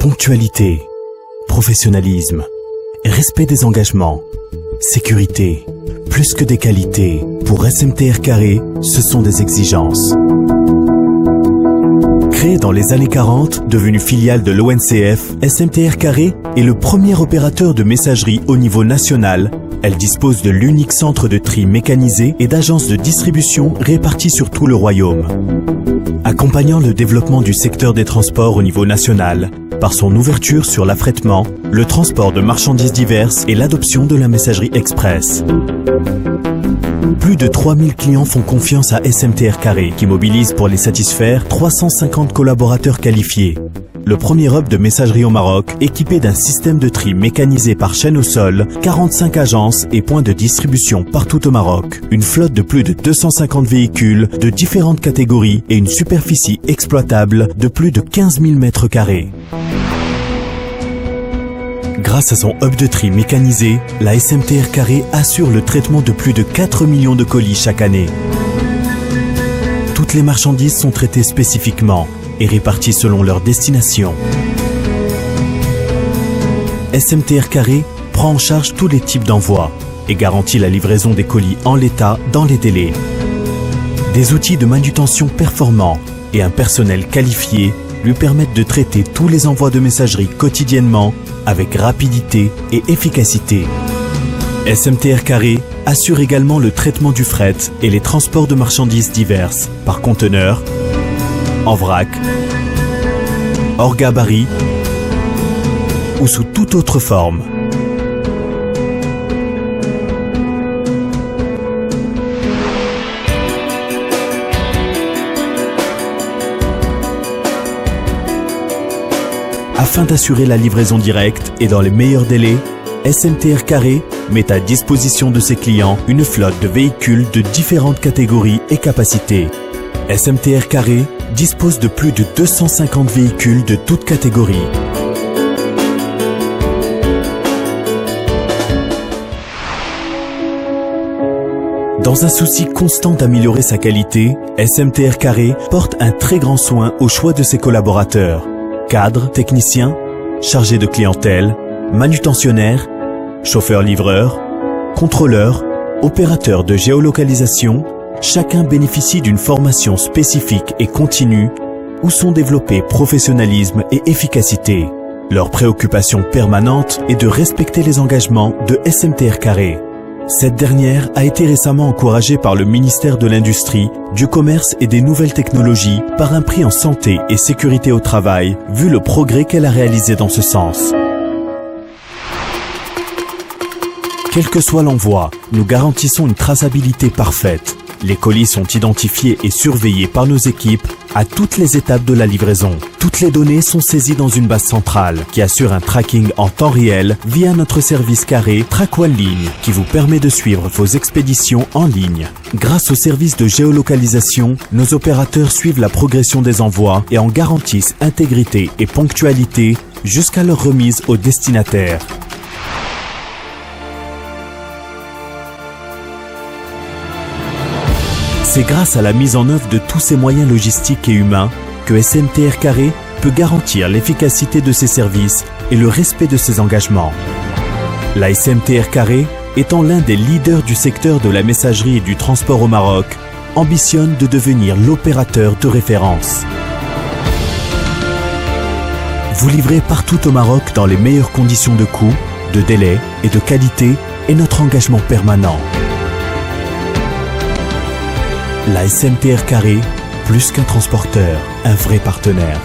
Ponctualité, professionnalisme, respect des engagements, sécurité, plus que des qualités, pour SMTR Carré, ce sont des exigences. Créée dans les années 40, devenue filiale de l'ONCF, SMTR Carré est le premier opérateur de messagerie au niveau national. Elle dispose de l'unique centre de tri mécanisé et d'agences de distribution réparties sur tout le royaume. Accompagnant le développement du secteur des transports au niveau national, par son ouverture sur l'affrètement, le transport de marchandises diverses et l'adoption de la messagerie express. Plus de 3000 clients font confiance à SMTR Carré, qui mobilise pour les satisfaire 350 collaborateurs qualifiés. Le premier hub de messagerie au Maroc, équipé d'un système de tri mécanisé par chaîne au sol, 45 agences et points de distribution partout au Maroc, une flotte de plus de 250 véhicules de différentes catégories et une superficie exploitable de plus de 15 000 mètres carrés. Grâce à son hub de tri mécanisé, la SMTR Carré assure le traitement de plus de 4 millions de colis chaque année. Toutes les marchandises sont traitées spécifiquement et réparties selon leur destination. SMTR Carré prend en charge tous les types d'envois et garantit la livraison des colis en l'état dans les délais. Des outils de manutention performants et un personnel qualifié lui permettent de traiter tous les envois de messagerie quotidiennement avec rapidité et efficacité. SMTR Carré assure également le traitement du fret et les transports de marchandises diverses par conteneur, en vrac, hors gabarit ou sous toute autre forme. Afin d'assurer la livraison directe et dans les meilleurs délais, SMTR Carré met à disposition de ses clients une flotte de véhicules de différentes catégories et capacités. SMTR Carré dispose de plus de 250 véhicules de toutes catégories. Dans un souci constant d'améliorer sa qualité, SMTR Carré porte un très grand soin au choix de ses collaborateurs. Cadres, techniciens, chargés de clientèle, manutentionnaires, chauffeurs-livreurs, contrôleurs, opérateurs de géolocalisation, chacun bénéficie d'une formation spécifique et continue où sont développés professionnalisme et efficacité. Leur préoccupation permanente est de respecter les engagements de SMTR Carré. Cette dernière a été récemment encouragée par le ministère de l'Industrie, du Commerce et des Nouvelles Technologies par un prix en santé et sécurité au travail, vu le progrès qu'elle a réalisé dans ce sens. Quel que soit l'envoi, nous garantissons une traçabilité parfaite. Les colis sont identifiés et surveillés par nos équipes à toutes les étapes de la livraison. Toutes les données sont saisies dans une base centrale qui assure un tracking en temps réel via notre service carré Track One Ligne qui vous permet de suivre vos expéditions en ligne. Grâce au service de géolocalisation, nos opérateurs suivent la progression des envois et en garantissent intégrité et ponctualité jusqu'à leur remise au destinataire. C'est grâce à la mise en œuvre de tous ces moyens logistiques et humains que SMTR Carré peut garantir l'efficacité de ses services et le respect de ses engagements. La SMTR Carré, étant l'un des leaders du secteur de la messagerie et du transport au Maroc, ambitionne de devenir l'opérateur de référence. Vous livrez partout au Maroc dans les meilleures conditions de coût, de délai et de qualité est notre engagement permanent. La SMTR Carré, plus qu'un transporteur, un vrai partenaire.